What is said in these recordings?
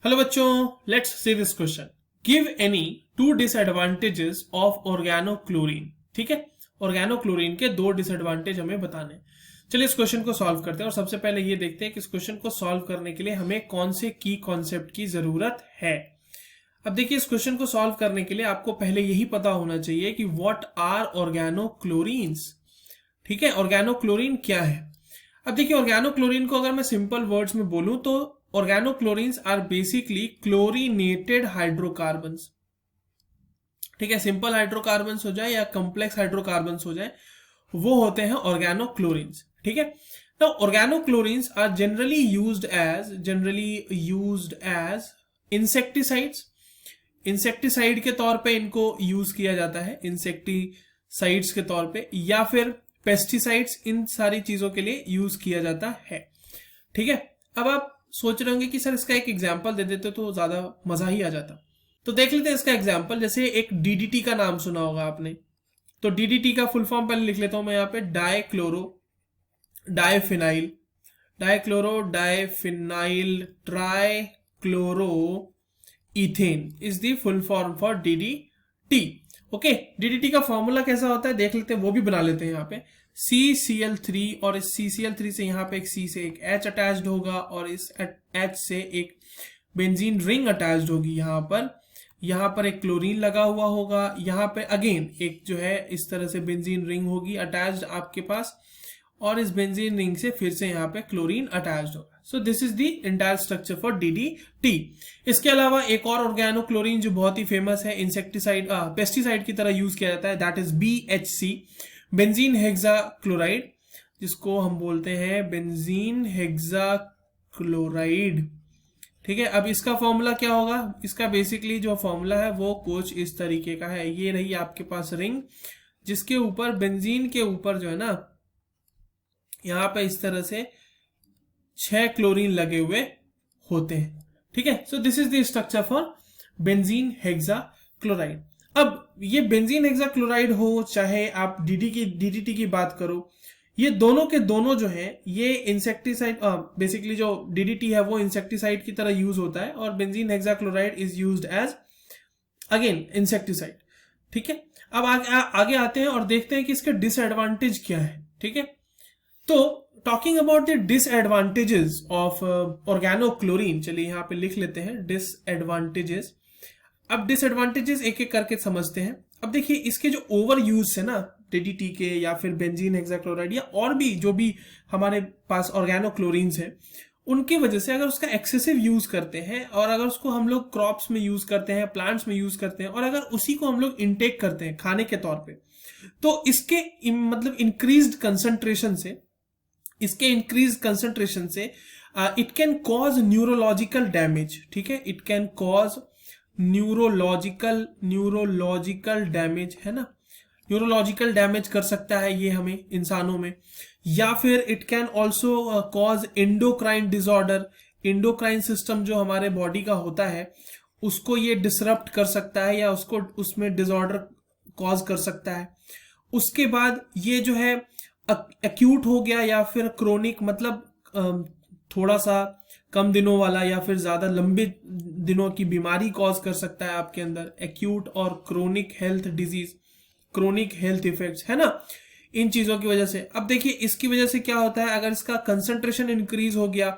Hello बच्चों, let's see this question. Give any two disadvantages of organochlorine. ठीक है, organochlorine के दो डिसएडवांटेज हमें बताने। चलिए इस क्वेश्चन को सॉल्व करते हैं और सबसे पहले ये देखते हैं कि इस क्वेश्चन को सॉल्व करने के लिए हमें कौन से की कॉन्सेप्ट की जरूरत है। अब देखिए, इस क्वेश्चन को सॉल्व करने के लिए आपको पहले यही पता होना चाहिए कि व्हाट आर ऑर्गेनोक्लोरीन्स। ठीक है, ऑर्गेनोक्लोरीन क्या है। अब देखिए, ऑर्गेनोक्लोरीन को अगर मैं सिंपल वर्ड्स में बोलूं तो ऑर्गेनोक्लोरीन्स आर बेसिकली क्लोरीनेटेड हाइड्रोकार्बन्स। ठीक है, सिंपल हाइड्रोकार्बन्स हो जाए या कॉम्प्लेक्स हाइड्रोकार्बन्स हो जाए, वो होते हैं ऑर्गेनोक्लोरीन्स। ठीक है, now organochlorines are generally used as insecticides. Insecticide के तौर पे इनको यूज किया जाता है, इंसेक्टिसाइड्स के तौर पे, या फिर पेस्टिसाइड्स, इन सारी चीजों के लिए यूज किया जाता है। ठीक है, अब आप सोच रहे होंगे कि सर इसका एक एग्जांपल दे देते तो ज्यादा मजा ही आ जाता। तो देख लेते हैं इसका एग्जांपल। जैसे एक डीडीटी का नाम सुना होगा आपने, तो डीडीटी का फुल फॉर्म पहले लिख लेता हूं मैं यहाँ पे। Dichloro diphenyl trichloro ethane is the full form for DDT. Okay, DDT का फॉर्मूला कैसा होता है देख लेते हैं, वो भी बना लेते हैं यहाँ पे। CCl3, और इस CCl3 से यहाँ पे एक C से एक H अटैच्ड होगा और इस H से एक बेंजीन रिंग अटैच्ड होगी। यहाँ पर एक क्लोरीन लगा हुआ होगा। यहाँ पे अगेन एक जो है इस तरह से बेंजीन रिंग होगी अटैच्ड आपके पास, और इस बेंजीन रिंग से फिर से यहाँ पे क्लोरीन अटैच्ड होगा। So this is the entire structure for DDT। इसके अलावा एक और ऑर्गेनोक्लोरीन जो बहुत ही फेमस है, इंसेक्टिसाइड पेस्टिसाइड की तरह यूज किया जाता है, that is BHC, benzene hexachloride, जिसको हम बोलते हैं बेंजीन हेक्साक्लोराइड। ठीक है, अब इसका फॉर्मूला क्या होगा। इसका बेसिकली जो फॉर्मूला है वो कुछ इस तरीके का है। ये रही आपके पास रिंग, जिसके ऊपर बेंजीन के ऊपर जो है ना, यहां पे इस तरह से 6 क्लोरीन लगे हुए होते हैं। ठीक है, so this is the structure for benzene hexachloride. अब ये बेंजीन हेक्साक्लोराइड हो चाहे आप डीडीटी की बात करो, ये दोनों के दोनों जो है ये इंसेक्टिसाइड, बेसिकली जो डीडीटी है वो इंसेक्टिसाइड की तरह यूज होता है, और benzene hexachloride is used as again insecticide. ठीक है, अब आगे आते हैं और देखते हैं कि इसके डिसएडवांटेज क्या है। ठीक है, तो talking about the disadvantages of organochlorine, चलिए यहाँ पे लिख लेते हैं डिसएडवांटेजेस। अब डिसएडवांटेजेस एक एक करके समझते हैं। अब देखिए, इसके जो ओवर यूज है ना डीडीटी के, या फिर बेंजीन हेक्साक्लोराइड, या और भी जो भी हमारे पास ऑर्गेनोक्लोरीन्स हैं, उनकी वजह से अगर उसका एक्सेसिव यूज करते हैं, और अगर उसको हम लोग क्रॉप्स में यूज करते हैं, प्लांट्स में यूज करते हैं, और अगर उसी को हम लोग इनटेक करते हैं खाने के तौर पे, तो इसके मतलब इंक्रीज्ड कंसंट्रेशन से it can cause neurological damage. ठीक है, it can cause neurological damage, है ना, न्यूरोलॉजिकल डैमेज कर सकता है ये हमें इंसानों में। या फिर it can also cause endocrine disorder. Endocrine system जो हमारे बॉडी का होता है उसको ये डिसरप्ट कर सकता है, या उसको उसमें डिसऑर्डर कॉज कर सकता है। उसके बाद ये जो है एक्यूट हो गया या फिर क्रोनिक, मतलब थोड़ा सा कम दिनों वाला या फिर ज्यादा लंबे दिनों की बीमारी कॉज कर सकता है आपके अंदर, एक्यूट और chronic health disease, chronic health effects, है ना, इन चीजों की वजह से। अब देखिए, इसकी वजह से क्या होता है, अगर इसका कंसंट्रेशन इंक्रीज हो गया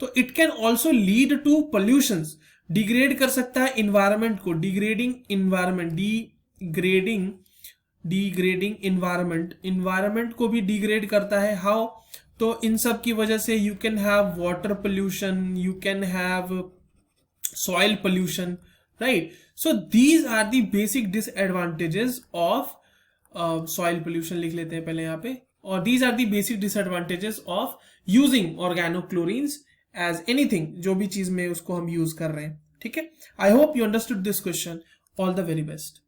तो it can also lead to pollutions, degrade कर सकता है इन्वायरमेंट को, डिग्रेडिंग इन्वायरमेंट को भी डिग्रेड करता है। हाउ, तो इन सब की वजह से you can have water pollution, you can have soil pollution, right. So these are the basic disadvantages of soil pollution, लिख लेते हैं पहले यहाँ पे, और these are the basic disadvantages of using organochlorines as anything, जो भी चीज में उसको हम यूज कर रहे हैं। ठीक है, I hope you understood this question. All the very best.